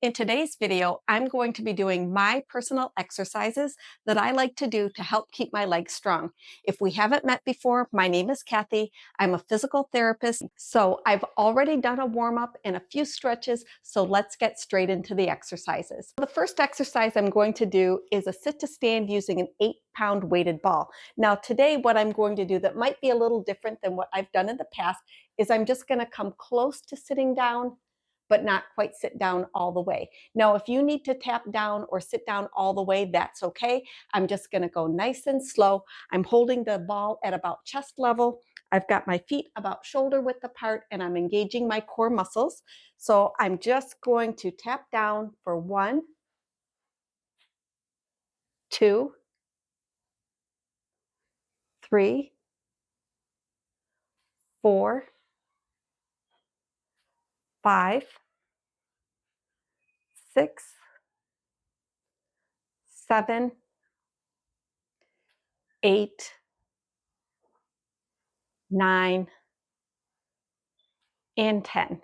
In today's video, I'm going to be doing my personal exercises that I like to do to help keep my legs strong. If we haven't met before, my name is Kathy. I'm a physical therapist. So I've already done a warm up and a few stretches. So let's get straight into the exercises. The first exercise I'm going to do is a sit to stand using an 8-pound weighted ball. Now today, what I'm going to do that might be a little different than what I've done in the past is I'm just going to come close to sitting down but not quite sit down all the way. Now, if you need to tap down or sit down all the way, that's okay. I'm just gonna go nice and slow. I'm holding the ball at about chest level. I've got my feet about shoulder width apart and I'm engaging my core muscles. So I'm just going to tap down for 1, 2, 3, 4, 5, 6, 7, 8, 9, and 10.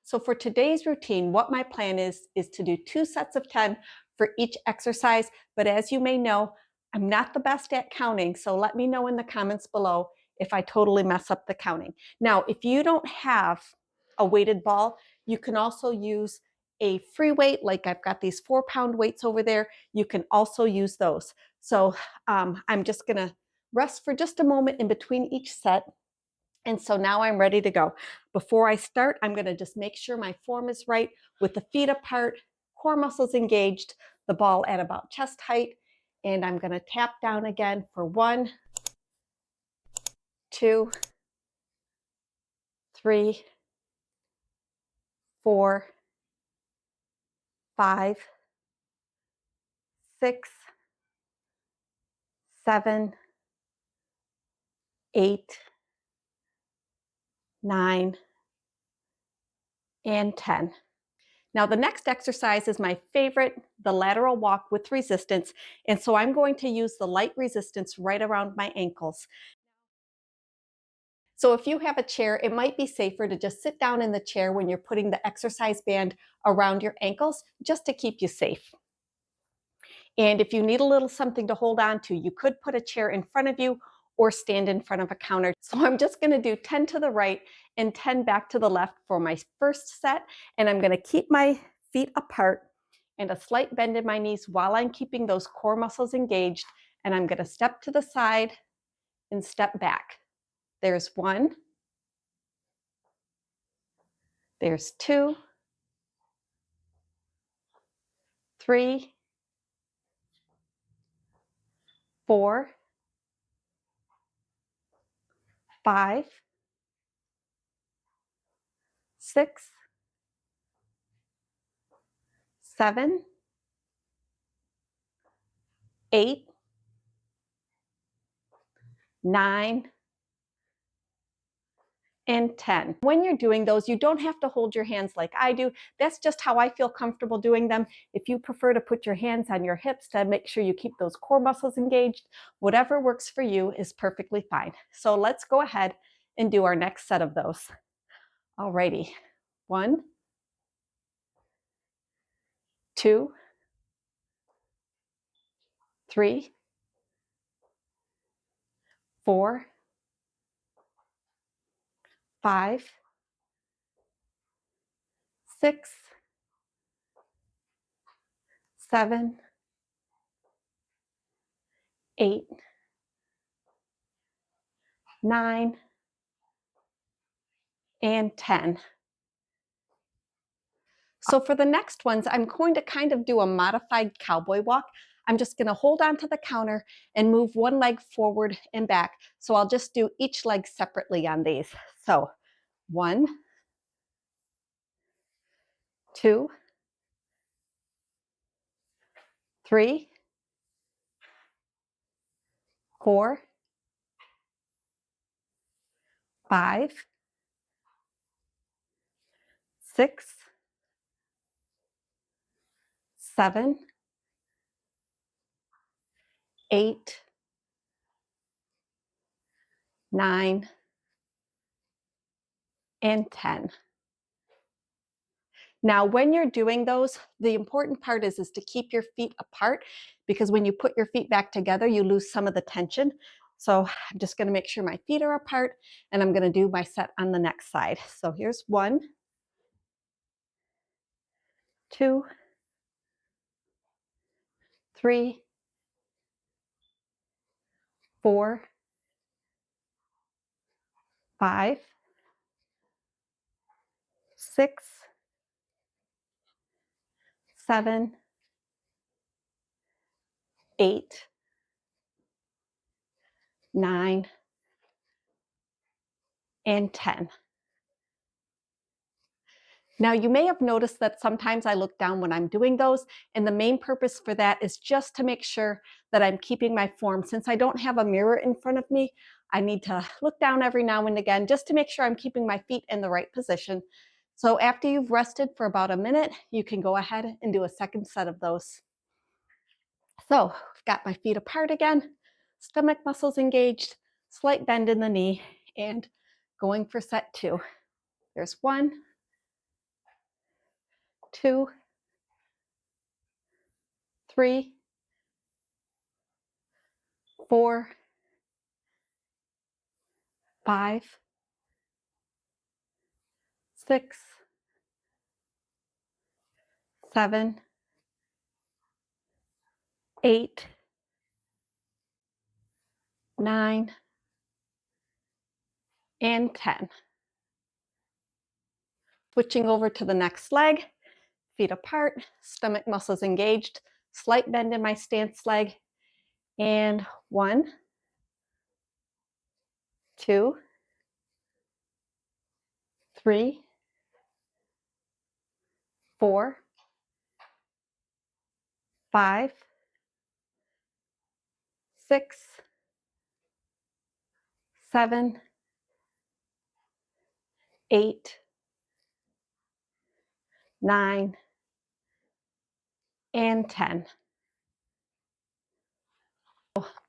So for today's routine, what my plan is to do 2 sets of 10 for each exercise. But as you may know, I'm not the best at counting. So let me know in the comments below if I totally mess up the counting. Now, if you don't have a weighted ball, you can also use a free weight. Like I've got these 4-pound weights over there. You can also use those. So I'm just going to rest for just a moment in between each set. And so now I'm ready to go. Before I start, I'm going to just make sure my form is right with the feet apart, core muscles engaged, the ball at about chest height. And I'm going to tap down again for 1, 2, 3, 4, 5, 6, 7, 8, 9, and 10. Now the next exercise is my favorite, the lateral walk with resistance. And so I'm going to use the light resistance right around my ankles. So if you have a chair, it might be safer to just sit down in the chair when you're putting the exercise band around your ankles, just to keep you safe. And if you need a little something to hold on to, you could put a chair in front of you or stand in front of a counter. So I'm just going to do 10 to the right and 10 back to the left for my first set. And I'm going to keep my feet apart and a slight bend in my knees while I'm keeping those core muscles engaged. And I'm going to step to the side and step back. There's 1. There's 2, 3, 4, 5, 6, 7, 8, 9, and 10. When you're doing those, you don't have to hold your hands like I do. That's just how I feel comfortable doing them. If you prefer to put your hands on your hips to make sure you keep those core muscles engaged, whatever works for you is perfectly fine. So let's go ahead and do our next set of those. Alrighty. 1, 2, 3, 4, 5, 6, 7, 8, 9, and 10. So for the next ones, I'm going to kind of do a modified cowboy walk. I'm just going to hold on to the counter and move one leg forward and back. So I'll just do each leg separately on these. So 1, 2, 3, 4, 5, 6, 7, 8, 9, and 10. Now, when you're doing those, the important part is to keep your feet apart, because when you put your feet back together, you lose some of the tension. So I'm just going to make sure my feet are apart, and I'm going to do my set on the next side. So here's 1, 2, 3, 4, 5, 6, 7, 8, 9, and 10. Now, you may have noticed that sometimes I look down when I'm doing those, and the main purpose for that is just to make sure that I'm keeping my form. Since I don't have a mirror in front of me, I need to look down every now and again just to make sure I'm keeping my feet in the right position. So after you've rested for about a minute, you can go ahead and do a second set of those. So I've got my feet apart again, stomach muscles engaged, slight bend in the knee, and going for set 2. There's 1, 2, 3, 4, 5, 6, 7, 8, 9, and 10. Switching over to the next leg, feet apart, stomach muscles engaged, slight bend in my stance leg, and 1, 2, 3, 4, 5, 6, 7, 8, 9, and 10.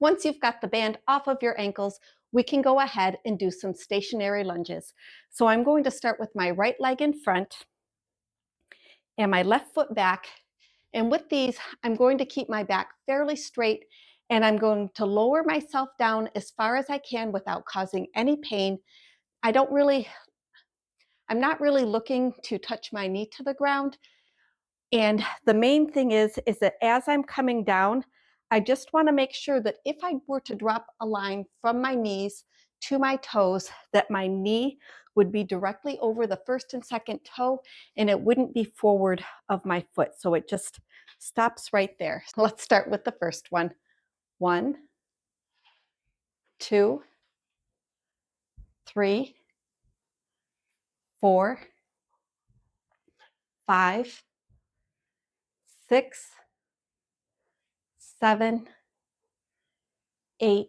Once you've got the band off of your ankles, we can go ahead and do some stationary lunges. So I'm going to start with my right leg in front and my left foot back. And with these, I'm going to keep my back fairly straight, and I'm going to lower myself down as far as I can without causing any pain. I'm not really looking to touch my knee to the ground. And the main thing is that as I'm coming down, I just want to make sure that if I were to drop a line from my knees to my toes, that my knee would be directly over the first and second toe, and it wouldn't be forward of my foot. So it just stops right there. So let's start with the first one. 1, 2, 3, 4, 5, 6, 7, 8,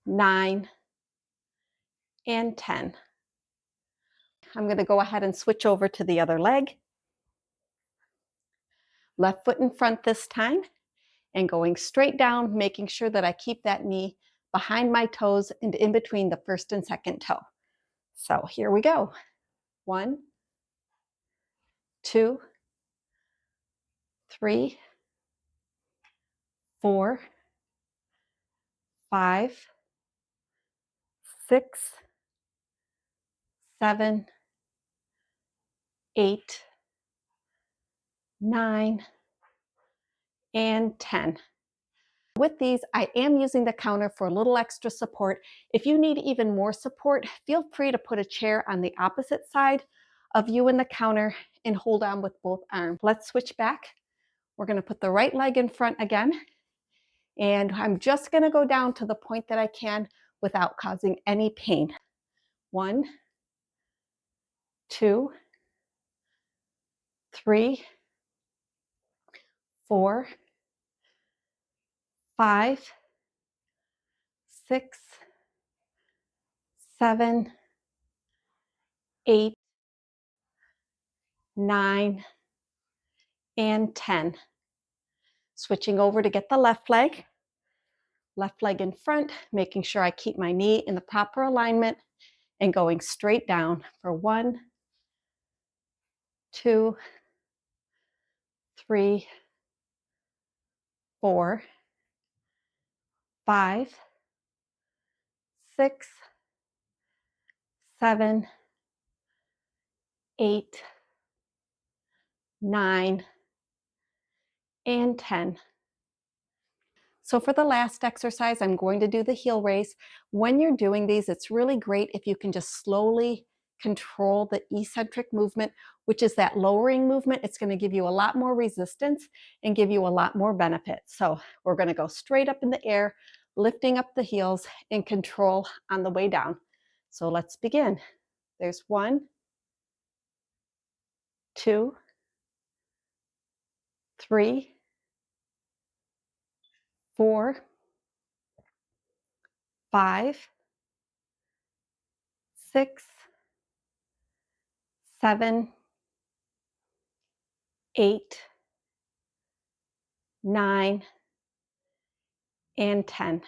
9, and 10. I'm going to go ahead and switch over to the other leg. Left foot in front this time, and going straight down, making sure that I keep that knee behind my toes and in between the first and second toe. So here we go. 1, 2, 3, 4, 5, 6, 7, 8, 9, and 10. With these, I am using the counter for a little extra support. If you need even more support, feel free to put a chair on the opposite side of you and the counter and hold on with both arms. Let's switch back. We're going to put the right leg in front again, and I'm just going to go down to the point that I can without causing any pain. 1, 2, 3, 4, 5, 6, 7, 8, 9, and 10. Switching over to get the left leg in front, making sure I keep my knee in the proper alignment, and going straight down for 1, 2, 3, 4, 5, 6, 7, 8, 9, and 10. So for the last exercise, I'm going to do the heel raise. When you're doing these, it's really great if you can just slowly control the eccentric movement, which is that lowering movement. It's going to give you a lot more resistance and give you a lot more benefit. So we're going to go straight up in the air, lifting up the heels and control on the way down. So let's begin. There's 1, 2, 3, 4, 5, 6, 7, 8, 9, and 10.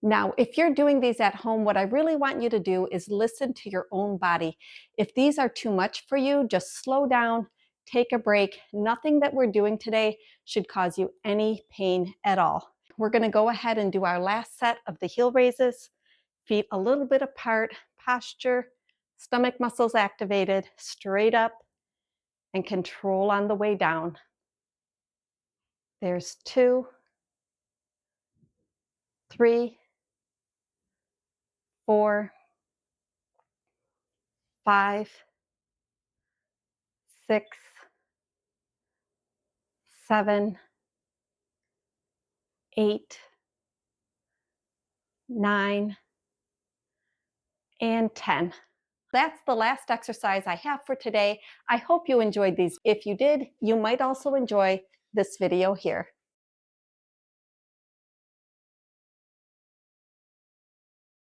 Now, if you're doing these at home, what I really want you to do is listen to your own body. If these are too much for you, just slow down, take a break. Nothing that we're doing today should cause you any pain at all. We're going to go ahead and do our last set of the heel raises. Feet a little bit apart, posture, stomach muscles activated, straight up, and control on the way down. There's 2, 3, 4, 5, 6, 7, 8, 9, and 10. That's the last exercise I have for today. I hope you enjoyed these. If you did, you might also enjoy this video here.